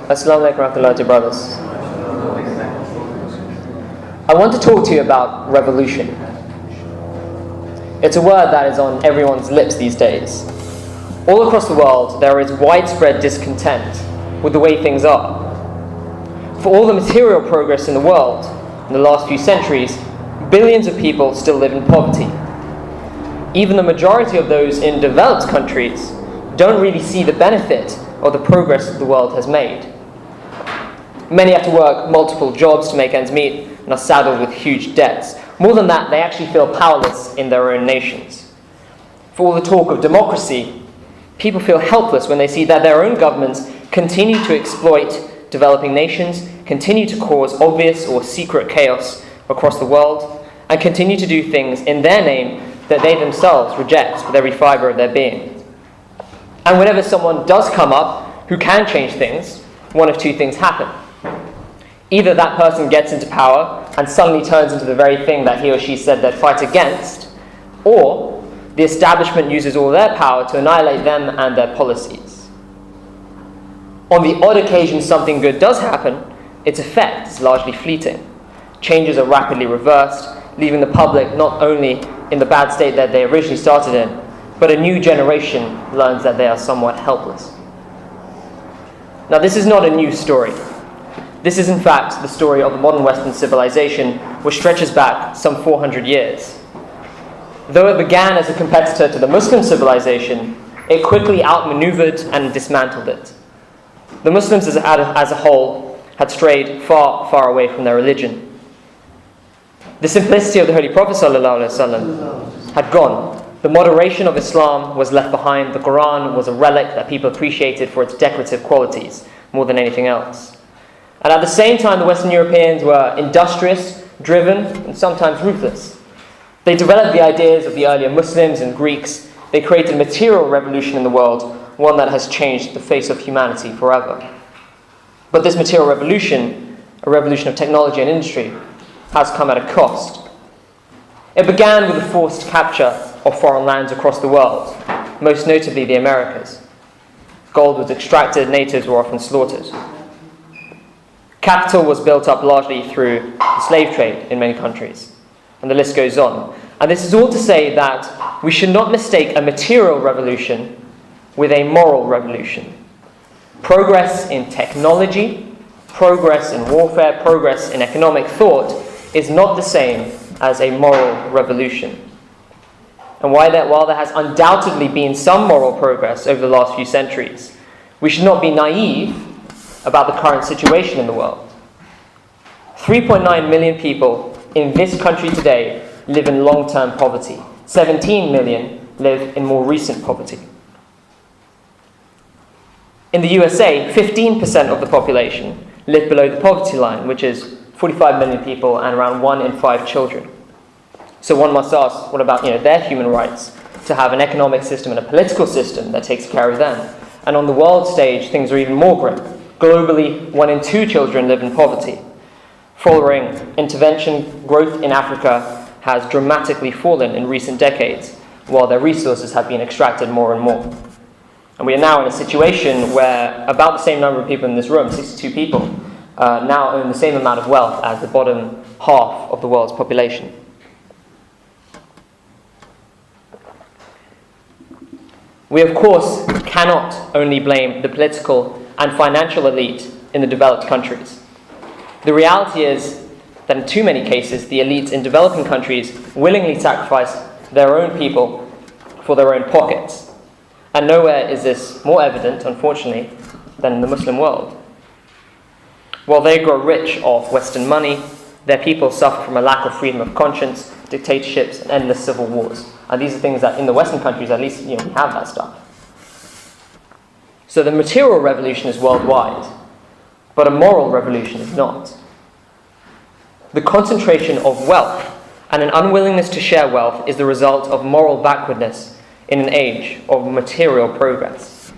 Assalamu alaikum warahmatullahi brothers. I want to talk to you about revolution. It's a word that is on everyone's lips these days. All across the world, there is widespread discontent with the way things are. For all the material progress in the world in the last few centuries, billions of people still live in poverty. Even the majority of those in developed countries don't really see the benefit of the progress the world has made. Many have to work multiple jobs to make ends meet and are saddled with huge debts. More than that, they actually feel powerless in their own nations. For all the talk of democracy, people feel helpless when they see that their own governments continue to exploit developing nations, continue to cause obvious or secret chaos across the world, and continue to do things in their name that they themselves reject with every fibre of their being. And whenever someone does come up who can change things, one of two things happen. Either that person gets into power and suddenly turns into the very thing that he or she said they'd fight against, or the establishment uses all their power to annihilate them and their policies. On the odd occasion something good does happen, its effect is largely fleeting. Changes are rapidly reversed, leaving the public not only in the bad state that they originally started in, but a new generation learns that they are somewhat helpless. Now, this is not a new story. This is in fact the story of the modern Western civilization, which stretches back some 400 years. Though it began as a competitor to the Muslim civilization, it quickly outmaneuvered and dismantled it. The Muslims as a whole had strayed far, far away from their religion. The simplicity of the Holy Prophet ﷺ had gone. The moderation of Islam was left behind. The Quran was a relic that people appreciated for its decorative qualities more than anything else. And at the same time, the Western Europeans were industrious, driven, and sometimes ruthless. They developed the ideas of the earlier Muslims and Greeks. They created a material revolution in the world, one that has changed the face of humanity forever. But this material revolution, a revolution of technology and industry, has come at a cost. It began with the forced capture of foreign lands across the world, most notably the Americas. Gold was extracted, natives were often slaughtered. Capital was built up largely through the slave trade in many countries, and the list goes on. And this is all to say that we should not mistake a material revolution with a moral revolution. Progress in technology, progress in warfare, progress in economic thought is not the same as a moral revolution. And while there has undoubtedly been some moral progress over the last few centuries, we should not be naive about the current situation in the world. 3.9 million people in this country today live in long-term poverty. 17 million live in more recent poverty. In the USA, 15% of the population live below the poverty line, which is 45 million people and around 1 in 5 children. So one must ask, what about their human rights to have an economic system and a political system that takes care of them? And on the world stage, things are even more grim. Globally, 1 in 2 children live in poverty. Following intervention, growth in Africa has dramatically fallen in recent decades, while their resources have been extracted more and more. And we are now in a situation where about the same number of people in this room, 62 people, now own the same amount of wealth as the bottom half of the world's population. We, of course, cannot only blame the political and financial elite in the developed countries. The reality is that in too many cases, the elites in developing countries willingly sacrifice their own people for their own pockets. And nowhere is this more evident, unfortunately, than in the Muslim world. While they grow rich off Western money, their people suffer from a lack of freedom of conscience, dictatorships, and endless civil wars. And these are things that in the Western countries, at least, we have that stuff. So the material revolution is worldwide, but a moral revolution is not. The concentration of wealth and an unwillingness to share wealth is the result of moral backwardness in an age of material progress.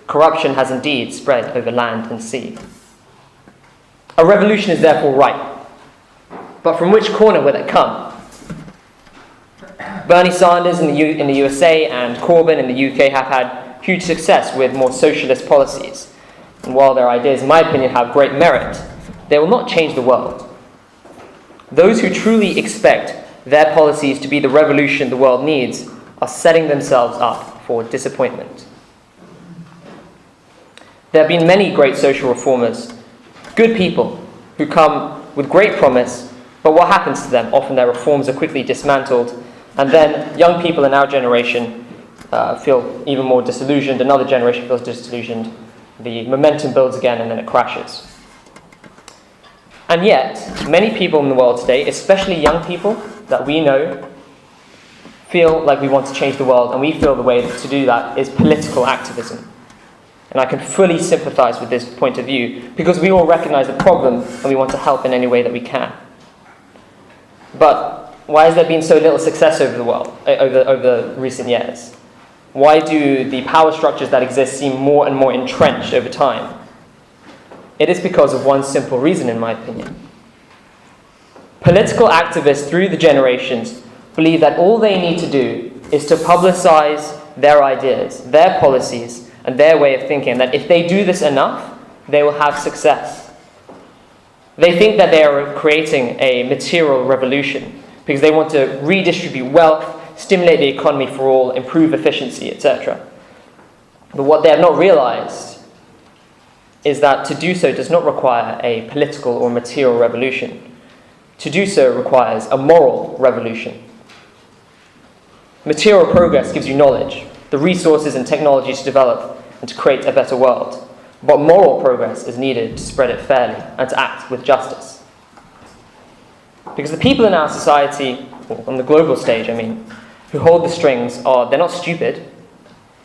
Corruption has indeed spread over land and sea. A revolution is therefore right. But from which corner will it come? Bernie Sanders in the USA and Corbyn in the UK have had huge success with more socialist policies. And while their ideas, in my opinion, have great merit, they will not change the world. Those who truly expect their policies to be the revolution the world needs are setting themselves up for disappointment. There have been many great social reformers, good people, who come with great promise, but what happens to them? Often their reforms are quickly dismantled, and then young people in our generation feel even more disillusioned, another generation feels disillusioned, the momentum builds again, and then it crashes. And yet, many people in the world today, especially young people that we know, feel like we want to change the world, and we feel the way to do that is political activism. And I can fully sympathize with this point of view, because we all recognize the problem and we want to help in any way that we can. But why has there been so little success over the world, over recent years? Why do the power structures that exist seem more and more entrenched over time? It is because of one simple reason, in my opinion. Political activists through the generations believe that all they need to do is to publicize their ideas, their policies, and their way of thinking, that if they do this enough, they will have success. They think that they are creating a material revolution because they want to redistribute wealth, stimulate the economy for all, improve efficiency, etc. But what they have not realized is that to do so does not require a political or material revolution. To do so requires a moral revolution. Material progress gives you knowledge, the resources and technology to develop and to create a better world. But moral progress is needed to spread it fairly and to act with justice. Because the people in our society, on the global stage, who hold the strings they're not stupid.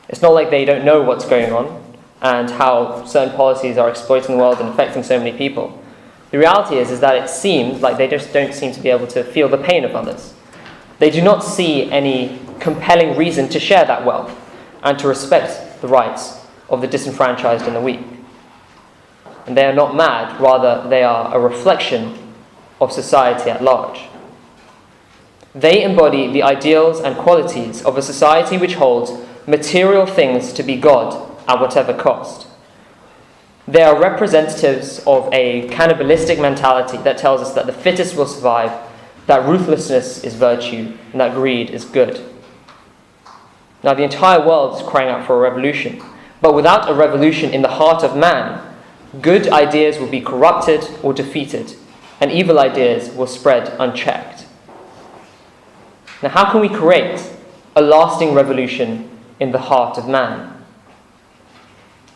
It's not like they don't know what's going on and how certain policies are exploiting the world and affecting so many people. The reality is that it seems like they just don't seem to be able to feel the pain of others. They do not see any compelling reason to share that wealth and to respect the rights of the disenfranchised and the weak. And they are not mad, rather they are a reflection of society at large. They embody the ideals and qualities of a society which holds material things to be God at whatever cost. They are representatives of a cannibalistic mentality that tells us that the fittest will survive, that ruthlessness is virtue, and that greed is good. Now, the entire world is crying out for a revolution, but without a revolution in the heart of man, good ideas will be corrupted or defeated, and evil ideas will spread unchecked. Now, how can we create a lasting revolution in the heart of man?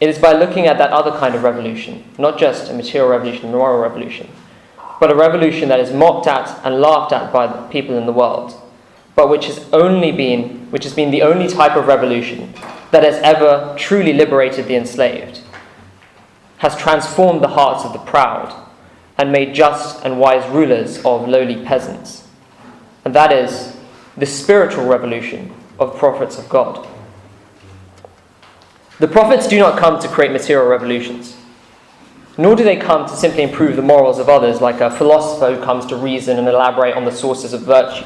It is by looking at that other kind of revolution, not just a material revolution, a moral revolution, but a revolution that is mocked at and laughed at by the people in the world, but which has been the only type of revolution that has ever truly liberated the enslaved, has transformed the hearts of the proud, and made just and wise rulers of lowly peasants. And that is the spiritual revolution of the prophets of God. The prophets do not come to create material revolutions, nor do they come to simply improve the morals of others like a philosopher who comes to reason and elaborate on the sources of virtue.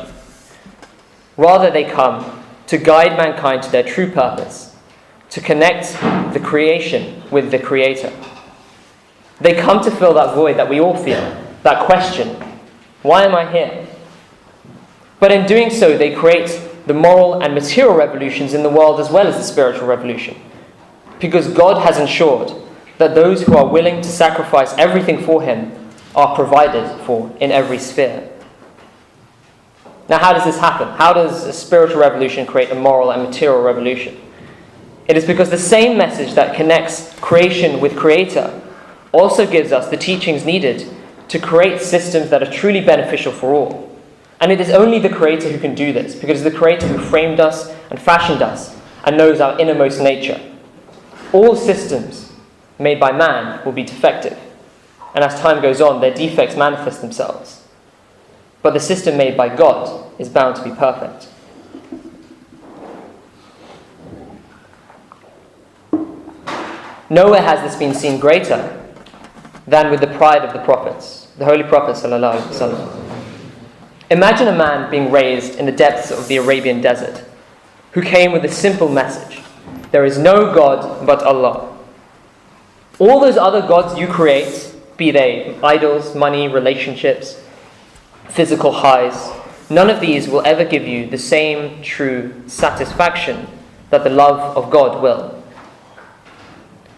Rather, they come to guide mankind to their true purpose, to connect the creation with the Creator. They come to fill that void that we all feel, that question, why am I here? But in doing so, they create the moral and material revolutions in the world as well as the spiritual revolution. Because God has ensured that those who are willing to sacrifice everything for Him are provided for in every sphere. Now, how does this happen? How does a spiritual revolution create a moral and material revolution? It is because the same message that connects creation with Creator also gives us the teachings needed to create systems that are truly beneficial for all. And it is only the Creator who can do this, because it is the Creator who framed us and fashioned us and knows our innermost nature. All systems made by man will be defective, and as time goes on, their defects manifest themselves. But the system made by God is bound to be perfect. Nowhere has this been seen greater than with the pride of the prophets, the Holy Prophet sallallahu alaihi wasallam. Imagine a man being raised in the depths of the Arabian desert, who came with a simple message: there is no God but Allah. All those other gods you create, be they idols, money, relationships, physical highs, none of these will ever give you the same true satisfaction that the love of God will.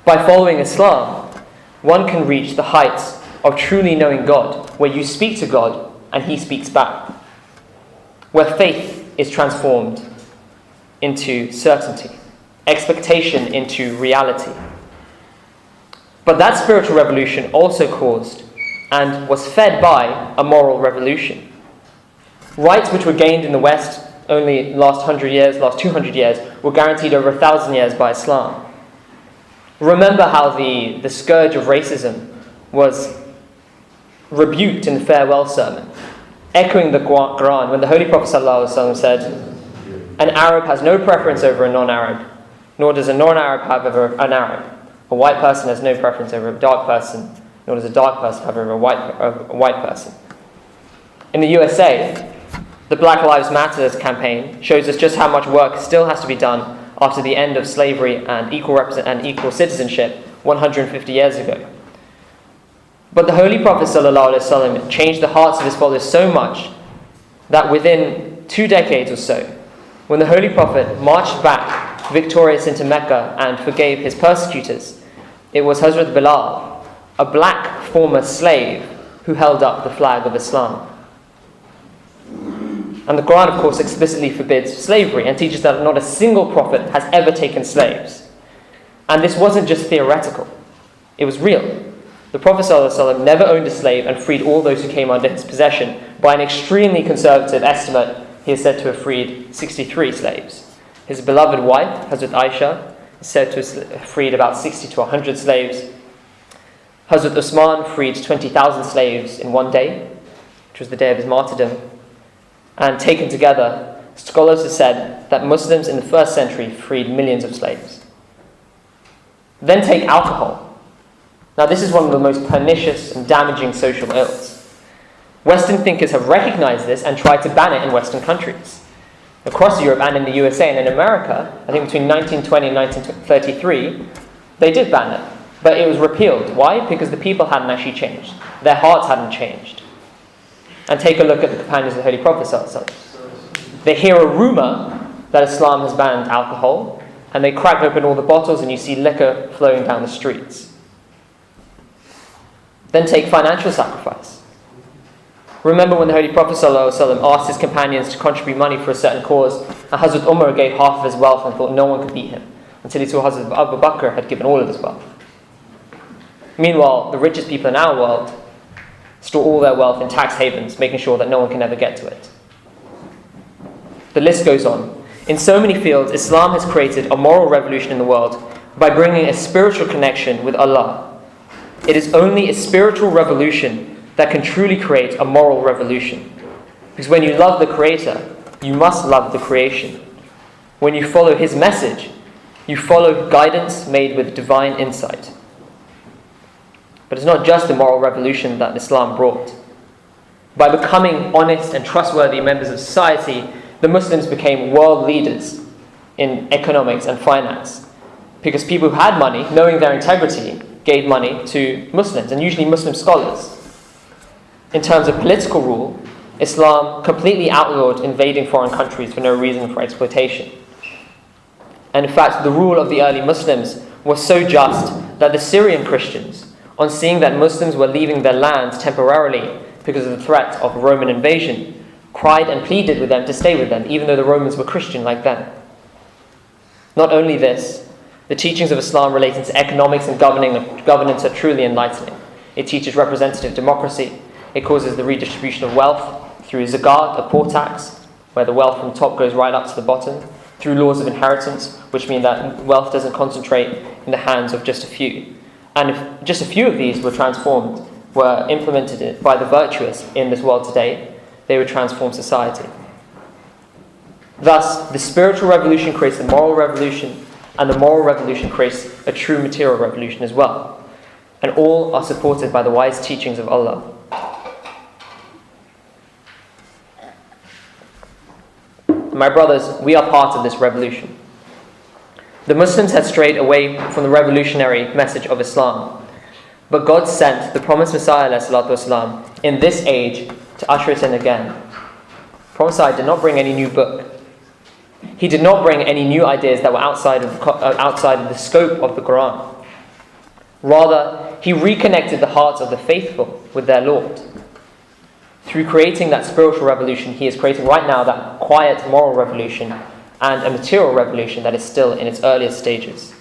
By following Islam, one can reach the heights of truly knowing God, where you speak to God and He speaks back, where faith is transformed into certainty, expectation into reality. But that spiritual revolution also caused and was fed by a moral revolution. Rights which were gained in the West only last 100 years, last 200 years, were guaranteed over 1,000 years by Islam. Remember how the scourge of racism was rebuked in the farewell sermon, echoing the Quran when the Holy Prophet ﷺ said, an Arab has no preference over a non-Arab, nor does a non-Arab have over an Arab. A white person has no preference over a dark person, nor does a dark person have over a white person. In the USA, the Black Lives Matter campaign shows us just how much work still has to be done after the end of slavery and equal citizenship 150 years ago. But the Holy Prophet ﷺ changed the hearts of his followers so much that within 2 decades or so, when the Holy Prophet marched back victorious into Mecca and forgave his persecutors, it was Hazrat Bilal, a black former slave, who held up the flag of Islam. And the Quran, of course, explicitly forbids slavery and teaches that not a single prophet has ever taken slaves. And this wasn't just theoretical, it was real. The Prophet ﷺ never owned a slave and freed all those who came under his possession. By an extremely conservative estimate, he is said to have freed 63 slaves. His beloved wife, Hazrat Aisha, is said to have freed about 60 to 100 slaves. Hazrat Usman freed 20,000 slaves in one day, which was the day of his martyrdom. And taken together, scholars have said that Muslims in the first century freed millions of slaves. Then take alcohol. Now this is one of the most pernicious and damaging social ills. Western thinkers have recognized this and tried to ban it in Western countries. Across Europe and in the USA and in America, I think between 1920 and 1933, they did ban it. But it was repealed. Why? Because the people hadn't actually changed. Their hearts hadn't changed. And take a look at the companions of the Holy Prophet ﷺ. They hear a rumor that Islam has banned alcohol, and they crack open all the bottles and you see liquor flowing down the streets. Then take financial sacrifice. Remember when the Holy Prophet ﷺ asked his companions to contribute money for a certain cause, and Hazrat Umar gave half of his wealth and thought no one could beat him, until he saw Hazrat Abu Bakr had given all of his wealth. Meanwhile, the richest people in our world store all their wealth in tax havens, making sure that no one can ever get to it. The list goes on. In so many fields, Islam has created a moral revolution in the world by bringing a spiritual connection with Allah. It is only a spiritual revolution that can truly create a moral revolution. Because when you love the Creator, you must love the creation. When you follow His message, you follow guidance made with divine insight. But it's not just the moral revolution that Islam brought. By becoming honest and trustworthy members of society, the Muslims became world leaders in economics and finance. Because people who had money, knowing their integrity, gave money to Muslims, and usually Muslim scholars. In terms of political rule, Islam completely outlawed invading foreign countries for no reason for exploitation. And in fact, the rule of the early Muslims was so just that the Syrian Christians, on seeing that Muslims were leaving their land temporarily because of the threat of Roman invasion, cried and pleaded with them to stay with them, even though the Romans were Christian like them. Not only this, the teachings of Islam relating to economics and governance are truly enlightening. It teaches representative democracy. It causes the redistribution of wealth through zakat, a poor tax, where the wealth from top goes right up to the bottom, through laws of inheritance, which mean that wealth doesn't concentrate in the hands of just a few. And if just a few of these were implemented by the virtuous in this world today, they would transform society. Thus, the spiritual revolution creates the moral revolution, and the moral revolution creates a true material revolution as well. And all are supported by the wise teachings of Allah. My brothers, we are part of this revolution. The Muslims had strayed away from the revolutionary message of Islam. But God sent the promised Messiah ﷺ in this age to usher it in again. The promised Messiah did not bring any new book. He did not bring any new ideas that were outside of the scope of the Quran. Rather, he reconnected the hearts of the faithful with their Lord. Through creating that spiritual revolution, he is creating right now that quiet moral revolution and a material revolution that is still in its earliest stages.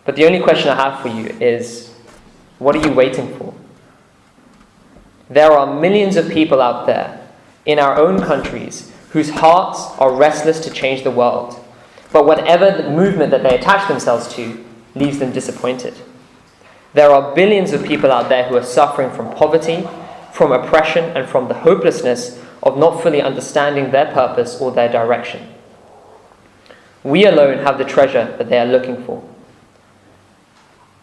But the only question I have for you is, what are you waiting for? There are millions of people out there in our own countries whose hearts are restless to change the world, but whatever the movement that they attach themselves to leaves them disappointed. There are billions of people out there who are suffering from poverty, from oppression, and from the hopelessness of not fully understanding their purpose or their direction. We alone have the treasure that they are looking for.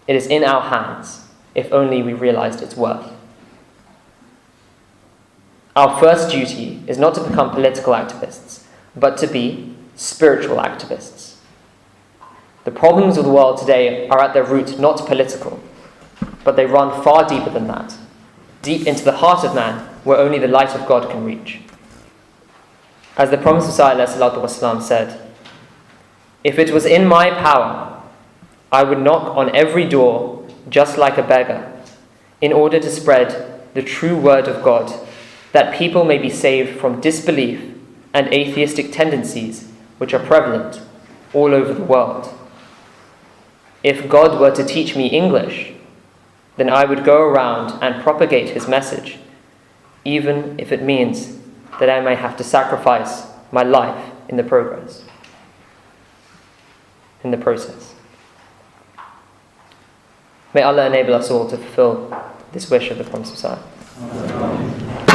It is in our hands, if only we realized its worth. Our first duty is not to become political activists, but to be spiritual activists. The problems of the world today are at their root not political, but they run far deeper than that, deep into the heart of man, where only the light of God can reach. As the promised Messiah ﷺ said, "If it was in my power, I would knock on every door just like a beggar, in order to spread the true word of God, that people may be saved from disbelief and atheistic tendencies which are prevalent all over the world. If God were to teach me English, then I would go around and propagate his message, even if it means that I may have to sacrifice my life in the process. May Allah enable us all to fulfill this wish of the promised Messiah.